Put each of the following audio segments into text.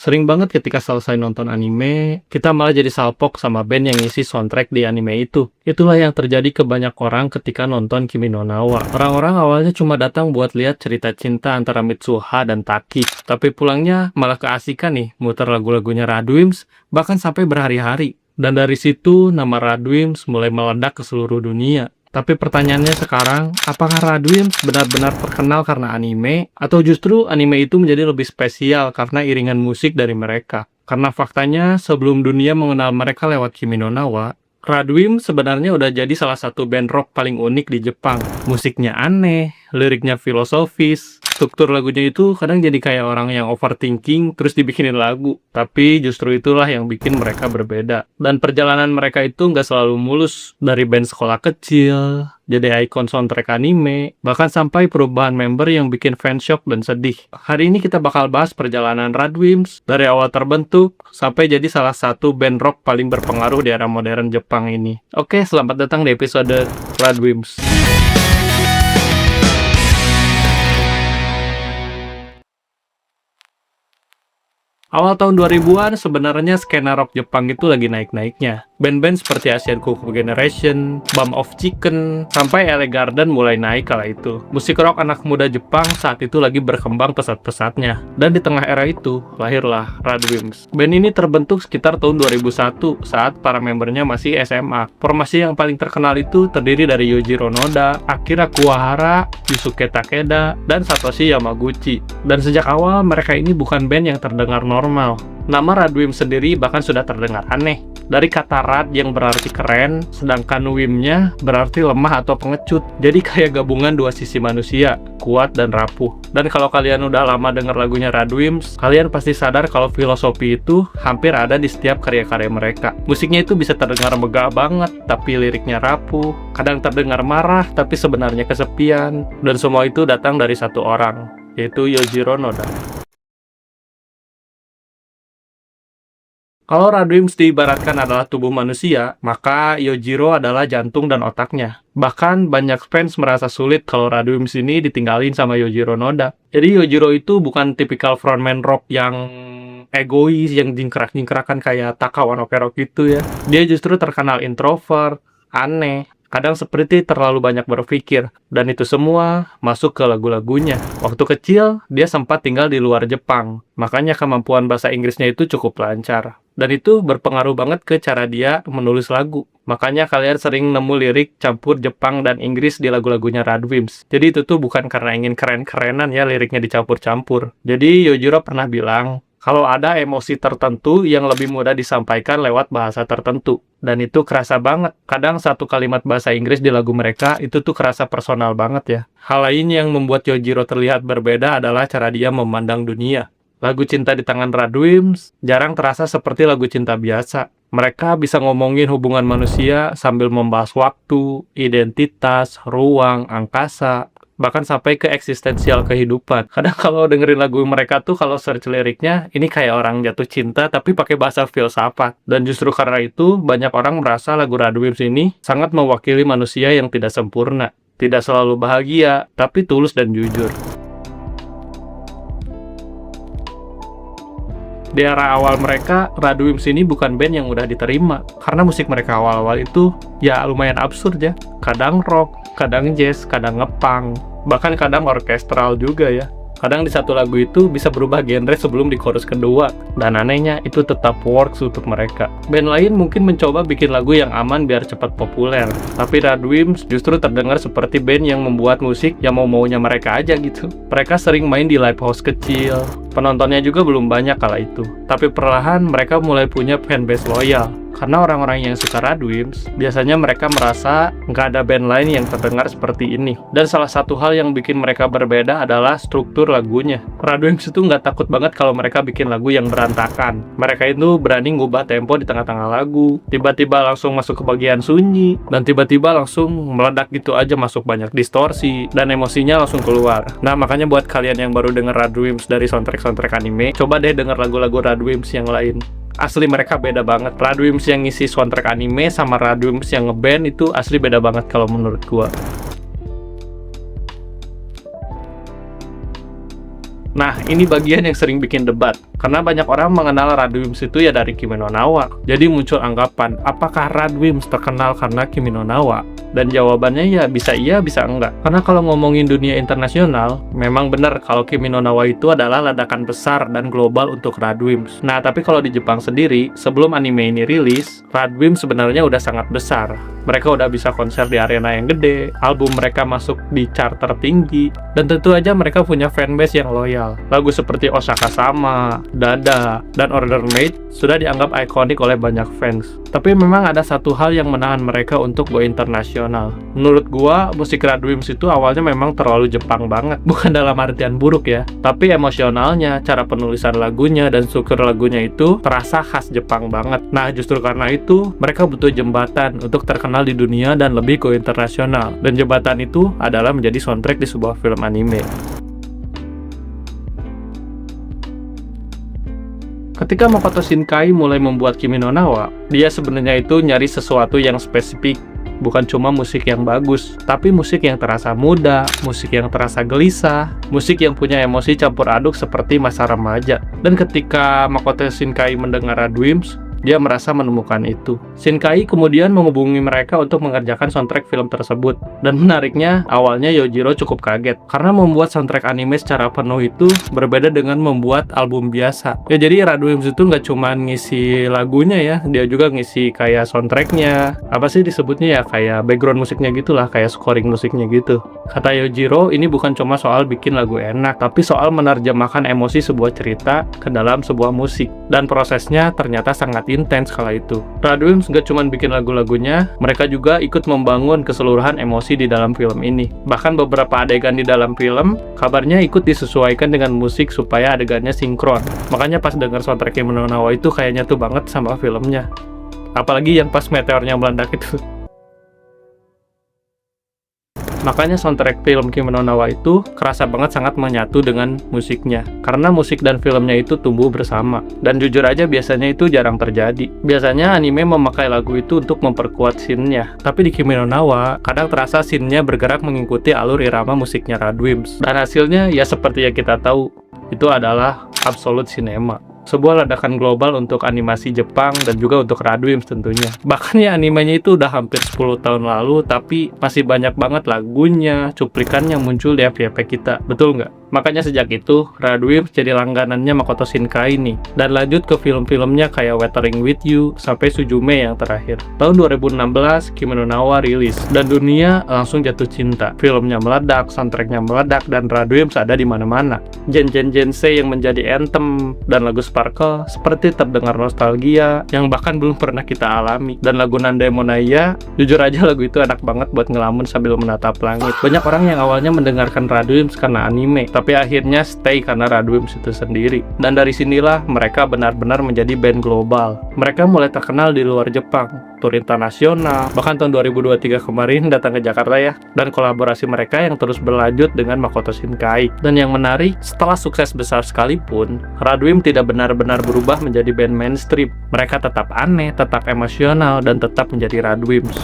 Sering banget ketika selesai nonton anime, kita malah jadi salpok sama band yang ngisi soundtrack di anime itu. Itulah yang terjadi ke banyak orang ketika nonton Kimi no Na wa. Orang-orang awalnya cuma datang buat lihat cerita cinta antara Mitsuha dan Taki. Tapi pulangnya malah keasikan nih, muter lagu-lagunya Radwimps, bahkan sampai berhari-hari. Dan dari situ, nama Radwimps mulai meledak ke seluruh dunia. Tapi pertanyaannya sekarang, apakah Radwimps benar-benar terkenal karena anime, atau justru anime itu menjadi lebih spesial karena iringan musik dari mereka? Karena faktanya, sebelum dunia mengenal mereka lewat Kimi no Na wa, Radwimps sebenarnya udah jadi salah satu band rock paling unik di Jepang. Musiknya aneh, liriknya filosofis, struktur lagunya itu kadang jadi kayak orang yang overthinking terus dibikinin lagu. Tapi justru itulah yang bikin mereka berbeda. Dan perjalanan mereka itu nggak selalu mulus. Dari band sekolah kecil, jadi ikon soundtrack anime, bahkan sampai perubahan member yang bikin fanshock dan sedih. Hari ini kita bakal bahas perjalanan Radwimps dari awal terbentuk sampai jadi salah satu band rock paling berpengaruh di era modern Jepang ini. Oke, selamat datang di episode Radwimps. Awal tahun 2000-an sebenarnya skena rock Jepang itu lagi naik-naiknya. Band-band seperti Asian Kung Fu Generation, Bump of Chicken, sampai LA Garden mulai naik kala itu. Musik rock anak muda Jepang saat itu lagi berkembang pesat-pesatnya. Dan di tengah era itu, lahirlah Radwimps. Band ini terbentuk sekitar tahun 2001 saat para membernya masih SMA. Formasi yang paling terkenal itu terdiri dari Yujiro Noda, Akira Kuwahara, Yusuke Takeda, dan Satoshi Yamaguchi. Dan sejak awal mereka ini bukan band yang terdengar normal. Nama Radwimps sendiri bahkan sudah terdengar aneh. Dari kata rad yang berarti keren, sedangkan wim-nya berarti lemah atau pengecut. Jadi kayak gabungan dua sisi manusia, kuat dan rapuh. Dan kalau kalian udah lama denger lagunya Radwimps, kalian pasti sadar kalau filosofi itu hampir ada di setiap karya-karya mereka. Musiknya itu bisa terdengar megah banget, tapi liriknya rapuh. Kadang terdengar marah, tapi sebenarnya kesepian. Dan semua itu datang dari satu orang, yaitu Yujiro Noda. Kalau Radwimps diibaratkan adalah tubuh manusia, maka Yujiro adalah jantung dan otaknya. Bahkan banyak fans merasa sulit kalau Radwimps ini ditinggalin sama Yujiro Noda. Jadi Yujiro itu bukan tipikal frontman rock yang egois, yang jingkrak-jingkrakan kayak Taka One Ok Rock gitu ya. Dia justru terkenal introvert, aneh, kadang seperti terlalu banyak berpikir, dan itu semua masuk ke lagu-lagunya. Waktu kecil, dia sempat tinggal di luar Jepang, makanya kemampuan bahasa Inggrisnya itu cukup lancar. Dan itu berpengaruh banget ke cara dia menulis lagu. Makanya kalian sering nemu lirik campur Jepang dan Inggris di lagu-lagunya Radwimps. Jadi itu tuh bukan karena ingin keren-kerenan ya liriknya dicampur-campur. Jadi Yujiro pernah bilang, kalau ada emosi tertentu yang lebih mudah disampaikan lewat bahasa tertentu. Dan itu kerasa banget. Kadang satu kalimat bahasa Inggris di lagu mereka itu tuh kerasa personal banget ya. Hal lain yang membuat Yujiro terlihat berbeda adalah cara dia memandang dunia. Lagu Cinta di Tangan Radwimps jarang terasa seperti lagu cinta biasa. Mereka bisa ngomongin hubungan manusia sambil membahas waktu, identitas, ruang, angkasa, bahkan sampai ke eksistensial kehidupan. Kadang kalau dengerin lagu mereka tuh kalau search liriknya, ini kayak orang jatuh cinta tapi pakai bahasa filsafat. Dan justru karena itu, banyak orang merasa lagu Radwimps ini sangat mewakili manusia yang tidak sempurna. Tidak selalu bahagia, tapi tulus dan jujur. Di era awal mereka, Radwimps ini bukan band yang mudah diterima. Karena musik mereka awal-awal itu, ya lumayan absurd ya. Kadang rock, kadang jazz, kadang ngepunk, bahkan kadang orkestral juga ya. Kadang di satu lagu itu bisa berubah genre sebelum di chorus kedua. Dan anehnya, itu tetap works untuk mereka. Band lain mungkin mencoba bikin lagu yang aman biar cepat populer. Tapi Radwimps justru terdengar seperti band yang membuat musik yang mau-maunya mereka aja gitu. Mereka sering main di live house kecil. Penontonnya juga belum banyak kala itu. Tapi perlahan mereka mulai punya fanbase loyal. Karena orang-orang yang suka Radwimps, biasanya mereka merasa nggak ada band lain yang terdengar seperti ini. Dan salah satu hal yang bikin mereka berbeda adalah struktur lagunya. Radwimps itu nggak takut banget kalau mereka bikin lagu yang berantakan. Mereka itu berani ngubah tempo di tengah-tengah lagu, tiba-tiba langsung masuk ke bagian sunyi, dan tiba-tiba langsung meledak gitu aja masuk banyak distorsi, dan emosinya langsung keluar. Nah, makanya buat kalian yang baru denger Radwimps dari soundtrack anime, coba deh denger lagu-lagu Radwimps yang lain. Asli mereka beda banget. Radwimps yang ngisi soundtrack anime sama Radwimps yang ngeband itu asli beda banget kalau menurut gua. Nah, ini bagian yang sering bikin debat. Karena banyak orang mengenal Radwimps itu ya dari Kimi no Na wa. Jadi muncul anggapan, apakah Radwimps terkenal karena Kimi no Na wa? Dan jawabannya ya bisa iya, bisa enggak. Karena kalau ngomongin dunia internasional, memang benar kalau Kimi no Na wa itu adalah ledakan besar dan global untuk Radwimps. Nah, tapi kalau di Jepang sendiri, sebelum anime ini rilis, Radwimps sebenarnya udah sangat besar. Mereka udah bisa konser di arena yang gede, album mereka masuk di chart tertinggi, dan tentu aja mereka punya fanbase yang loyal. Lagu seperti Osaka Sama, Dada, dan Order Made sudah dianggap ikonik oleh banyak fans. Tapi memang ada satu hal yang menahan mereka untuk go internasional. Menurut gua, musik Radwimps itu awalnya memang terlalu Jepang banget. Bukan dalam artian buruk ya, tapi emosionalnya, cara penulisan lagunya, dan struktur lagunya itu terasa khas Jepang banget. Nah, justru karena itu, mereka butuh jembatan untuk terkenal di dunia dan lebih go internasional. Dan jembatan itu adalah menjadi soundtrack di sebuah film anime. Ketika Makoto Shinkai mulai membuat Kimi no Na wa, dia sebenarnya itu nyari sesuatu yang spesifik. Bukan cuma musik yang bagus, tapi musik yang terasa muda, musik yang terasa gelisah, musik yang punya emosi campur aduk seperti masa remaja. Dan ketika Makoto Shinkai mendengar Radwimps, dia merasa menemukan itu. Shinkai kemudian menghubungi mereka untuk mengerjakan soundtrack film tersebut. Dan menariknya, awalnya Yojiro cukup kaget, karena membuat soundtrack anime secara penuh itu berbeda dengan membuat album biasa. Ya jadi Radwimps itu nggak cuma ngisi lagunya ya, dia juga ngisi kayak soundtracknya. Apa sih disebutnya ya, kayak background musiknya gitulah, kayak scoring musiknya gitu. Kata Yojiro, ini bukan cuma soal bikin lagu enak, tapi soal menerjemahkan emosi sebuah cerita ke dalam sebuah musik. Dan prosesnya ternyata sangat intens kala itu. Radwimps nggak cuma bikin lagu-lagunya, mereka juga ikut membangun keseluruhan emosi di dalam film ini. Bahkan beberapa adegan di dalam film, kabarnya ikut disesuaikan dengan musik supaya adegannya sinkron. Makanya pas denger soundtrack Kimi no Na wa itu kayaknya tuh banget sama filmnya. Apalagi yang pas meteornya meledak itu. Makanya soundtrack film Kimi no Na wa itu kerasa banget sangat menyatu dengan musiknya. Karena musik dan filmnya itu tumbuh bersama. Dan jujur aja biasanya itu jarang terjadi. Biasanya anime memakai lagu itu untuk memperkuat scene-nya. Tapi di Kimi no Na wa, kadang terasa scene-nya bergerak mengikuti alur irama musiknya Radwimps. Dan hasilnya ya seperti yang kita tahu, itu adalah absolute cinema. Sebuah ledakan global untuk animasi Jepang dan juga untuk Radwimps tentunya. Bahkan ya animenya itu udah hampir 10 tahun lalu, tapi masih banyak banget lagunya, cuplikannya muncul di FYP kita. Betul nggak? Makanya sejak itu, Radwimps jadi langganannya Makoto Shinkai nih. Dan lanjut ke film-filmnya kayak Weathering with You, sampai Suzume yang terakhir. Tahun 2016, Kimi no Na wa rilis. Dan dunia langsung jatuh cinta. Filmnya meledak, soundtracknya meledak, dan Radwimps ada di mana-mana. Gen-Gen Jensei yang menjadi anthem, dan lagu Sparkle seperti terdengar nostalgia yang bahkan belum pernah kita alami. Dan lagu Nande Monaya, jujur aja lagu itu enak banget buat ngelamun sambil menatap langit. Banyak orang yang awalnya mendengarkan Radwimps karena anime, tapi akhirnya stay karena Radwimps itu sendiri. Dan dari sinilah mereka benar-benar menjadi band global. Mereka mulai terkenal di luar Jepang, tur internasional, bahkan tahun 2023 kemarin datang ke Jakarta ya. Dan kolaborasi mereka yang terus berlanjut dengan Makoto Shinkai. Dan yang menarik, setelah sukses besar sekalipun, Radwimps tidak benar-benar berubah menjadi band mainstream. Mereka tetap aneh, tetap emosional, dan tetap menjadi Radwimps.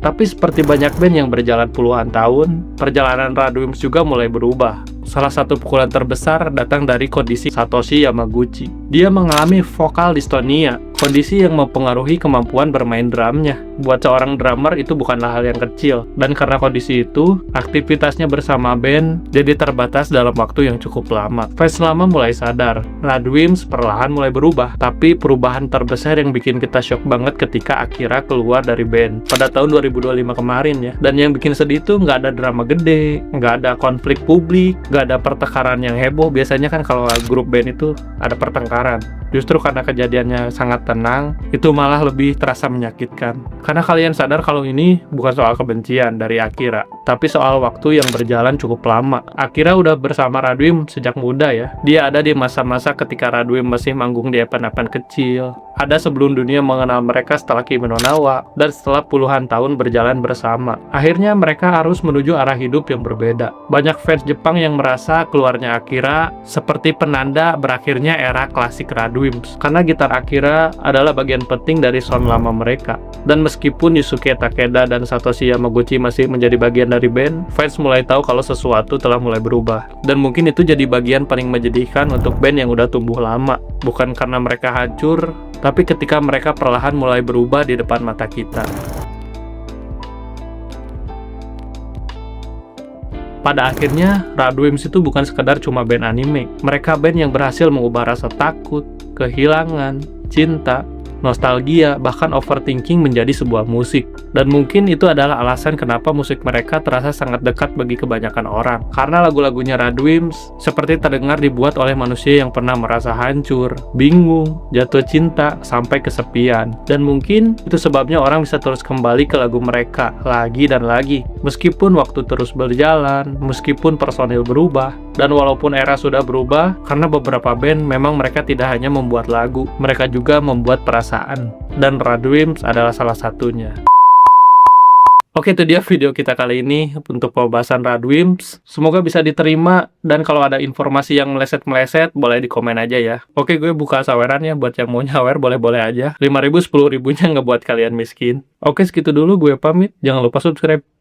Tapi seperti banyak band yang berjalan puluhan tahun, perjalanan Radwimps juga mulai berubah. Salah satu pukulan terbesar datang dari kondisi Satoshi Yamaguchi. Dia mengalami vokal dystonia, kondisi yang mempengaruhi kemampuan bermain drumnya. Buat seorang drummer itu bukanlah hal yang kecil. Dan karena kondisi itu, aktivitasnya bersama band jadi terbatas dalam waktu yang cukup lama. Fans lama mulai sadar, Radwimps perlahan mulai berubah. Tapi perubahan terbesar yang bikin kita shock banget ketika Akira keluar dari band pada tahun 2025 kemarin ya. Dan yang bikin sedih itu nggak ada drama gede, nggak ada konflik publik, nggak ada pertengkaran yang heboh. Biasanya kan kalau grup band itu ada pertengkaran. Justru karena kejadiannya sangat tenang, itu malah lebih terasa menyakitkan. Karena kalian sadar kalau ini bukan soal kebencian dari Akira, tapi soal waktu yang berjalan cukup lama. Akira udah bersama Radwimps sejak muda ya. Dia ada di masa-masa ketika Radwimps masih manggung di event-event kecil. Ada sebelum dunia mengenal mereka setelah Kimi no Na wa, dan setelah puluhan tahun berjalan bersama. Akhirnya mereka harus menuju arah hidup yang berbeda. Banyak fans Jepang yang merasa keluarnya Akira seperti penanda berakhirnya era klasik Radwimps. Radwimps, karena gitar Akira adalah bagian penting dari sound lama mereka. Dan meskipun Yusuke Takeda dan Satoshi Yamaguchi masih menjadi bagian dari band, fans mulai tahu kalau sesuatu telah mulai berubah. Dan mungkin itu jadi bagian paling menyedihkan untuk band yang udah tumbuh lama. Bukan karena mereka hancur, tapi ketika mereka perlahan mulai berubah di depan mata kita. Pada akhirnya, Radwimps itu bukan sekedar cuma band anime. Mereka band yang berhasil mengubah rasa takut, kehilangan, cinta, nostalgia, bahkan overthinking menjadi sebuah musik. Dan mungkin itu adalah alasan kenapa musik mereka terasa sangat dekat bagi kebanyakan orang. Karena lagu-lagunya Radwimps seperti terdengar dibuat oleh manusia yang pernah merasa hancur, bingung, jatuh cinta, sampai kesepian. Dan mungkin itu sebabnya orang bisa terus kembali ke lagu mereka lagi dan lagi. Meskipun waktu terus berjalan, meskipun personil berubah, dan walaupun era sudah berubah, karena beberapa band memang mereka tidak hanya membuat lagu, mereka juga membuat perasaan. Dan Radwimps adalah salah satunya. Oke, itu dia video kita kali ini untuk pembahasan Radwimps. Semoga bisa diterima, dan kalau ada informasi yang meleset-meleset, boleh di komen aja ya. Oke, gue buka saweran ya, buat yang mau nyawer boleh-boleh aja. 5.000, 10.000-nya nggak buat kalian miskin. Oke, segitu dulu, gue pamit. Jangan lupa subscribe.